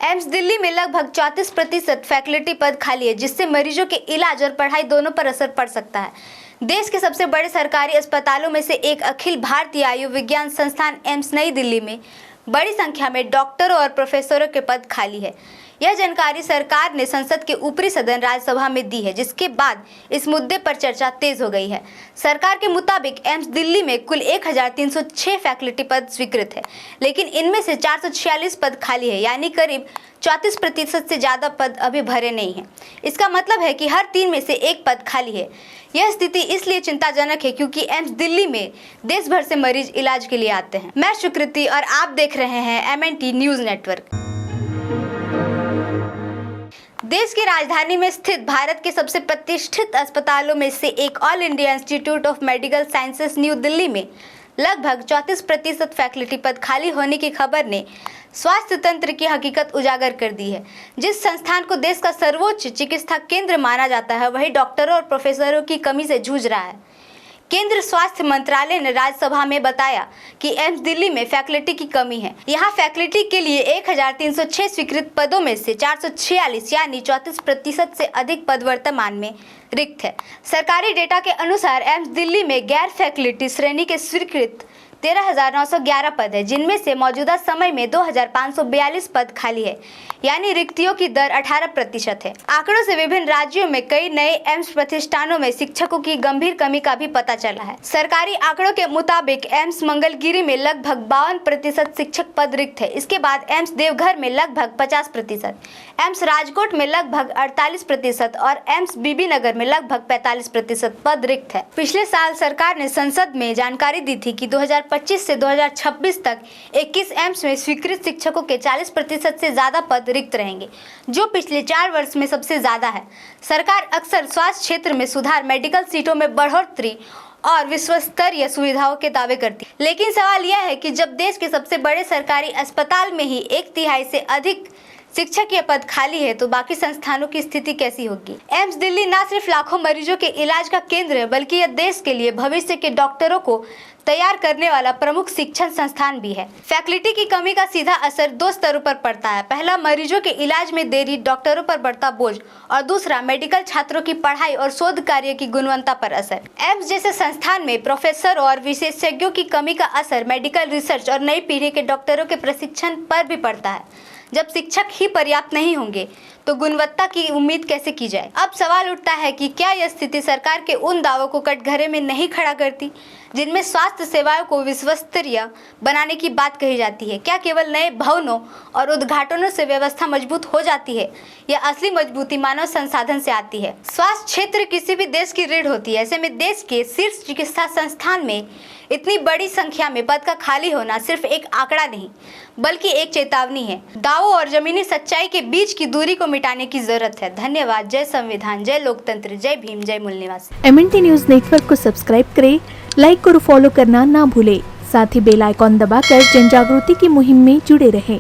AIIMS Delhi में लगभग 34% faculty पद खाली है, जिससे मरीजों के इलाज और पढ़ाई दोनों पर असर पड़ सकता है। देश के सबसे बड़े सरकारी अस्पतालों में से एक अखिल भारतीय आयुर्विज्ञान संस्थान एम्स नई दिल्ली में बड़ी संख्या में डॉक्टरों और प्रोफेसरों के पद खाली है। यह जानकारी सरकार ने संसद के ऊपरी सदन राज्यसभा में दी है, जिसके बाद इस मुद्दे पर चर्चा तेज हो गई है। सरकार के मुताबिक एम्स दिल्ली में कुल 1306 फैकल्टी पद स्वीकृत है, लेकिन इनमें से 446 पद खाली है, यानी करीब 34% से ज़्यादा पद अभी भरे नहीं हैं। इसका मतलब है कि हर 3 में से 1 पद खाली है। यह स्थिति इसलिए चिंताजनक है क्योंकि एम्स दिल्ली में देश भर से मरीज इलाज के लिए आते हैं। मैं सुकृति और आप देख रहे हैं MNT न्यूज़ नेटवर्क। देश की राजधानी में स्थित भारत के सबसे प्रतिष्ठित अस्पतालों में से एक all India institute of medical sciences new Delhi में लगभग 34% फैकल्टी पद खाली होने की खबर ने स्वास्थ्य तंत्र की हकीकत उजागर कर दी है। जिस संस्थान को देश का सर्वोच्च चिकित्सा केंद्र माना जाता है, वही डॉक्टरों और प्रोफेसरों की कमी से जूझ रहा है। केंद्रीय स्वास्थ्य मंत्रालय ने राज्यसभा में बताया कि एम्स दिल्ली में फैकल्टी की कमी है। यहाँ फैकल्टी के लिए 1306 स्वीकृत पदों में से 446 यानी 34% से अधिक पद वर्तमान में रिक्त है। सरकारी डेटा के अनुसार एम्स दिल्ली में गैर फैकल्टी श्रेणी के स्वीकृत 13,911 पद है, जिनमें से मौजूदा समय में 2,542 पद खाली है, यानी रिक्तियों की दर 18% है। आंकड़ों से विभिन्न राज्यों में कई नए एम्स प्रतिष्ठानों में शिक्षकों की गंभीर कमी का भी पता चला है। सरकारी आंकड़ों के मुताबिक एम्स मंगलगिरी में लगभग 52% शिक्षक पद रिक्त है। इसके बाद एम्स देवघर में लगभग 50%, एम्स राजकोट में लगभग 48% और एम्स बीबी नगर में लगभग 45% पद रिक्त है। पिछले साल सरकार ने संसद में जानकारी दी थी कि 2025 से 2026 तक 21 एम्स में स्वीकृत शिक्षकों के 40% से ज्यादा पद रिक्त रहेंगे, जो पिछले 4 वर्ष में सबसे ज्यादा है। सरकार अक्सर स्वास्थ्य क्षेत्र में सुधार, मेडिकल सीटों में बढ़ोतरी और विश्वस्तरीय सुविधाओं के दावे करती है, लेकिन सवाल यह है कि जब देश के सबसे बड़े सरकारी अस्पताल में ही 1/3 से अधिक शिक्षकीय पद खाली है, तो बाकी संस्थानों की स्थिति कैसी होगी। एम्स दिल्ली न सिर्फ लाखों मरीजों के इलाज का केंद्र है, बल्कि यह देश के लिए भविष्य के डॉक्टरों को तैयार करने वाला प्रमुख शिक्षण संस्थान भी है। फैकल्टी की कमी का सीधा असर 2 स्तरों पर पड़ता है। पहला, मरीजों के इलाज में देरी, डॉक्टरों पर बढ़ता बोझ, और दूसरा, मेडिकल छात्रों की पढ़ाई और शोध कार्य की गुणवत्ता पर असर। एम्स जैसे संस्थान में प्रोफेसरों और विशेषज्ञों की कमी का असर मेडिकल रिसर्च और नई पीढ़ी के डॉक्टरों के प्रशिक्षण पर भी पड़ता है। जब शिक्षक ही पर्याप्त नहीं होंगे तो गुणवत्ता की उम्मीद कैसे की जाए। अब सवाल उठता है कि क्या यह स्थिति सरकार के उन दावों को कटघरे में नहीं खड़ा करती जिनमें स्वास्थ्य सेवाओं को विश्वस्तरीय बनाने की बात कही जाती है। क्या केवल नए भवनों और उद्घाटनों से व्यवस्था मजबूत हो जाती है, या असली मजबूती मानव संसाधन से आती है। स्वास्थ्य क्षेत्र किसी भी देश की रीढ़ होती है। ऐसे में देश के शीर्ष चिकित्सा संस्थान में इतनी बड़ी संख्या में पद का खाली होना सिर्फ एक आंकड़ा नहीं, बल्कि एक चेतावनी है। दावों और जमीनी सच्चाई के बीच की दूरी को मिटाने की जरूरत है। धन्यवाद। जय संविधान, जय लोकतंत्र, जय भीम, जय मूल निवासी। MNT न्यूज़ नेटवर्क को सब्सक्राइब करें, लाइक और फॉलो करना ना भूलें। साथ ही बेल आइकॉन दबाकर जन जागृति की मुहिम में जुड़े रहें।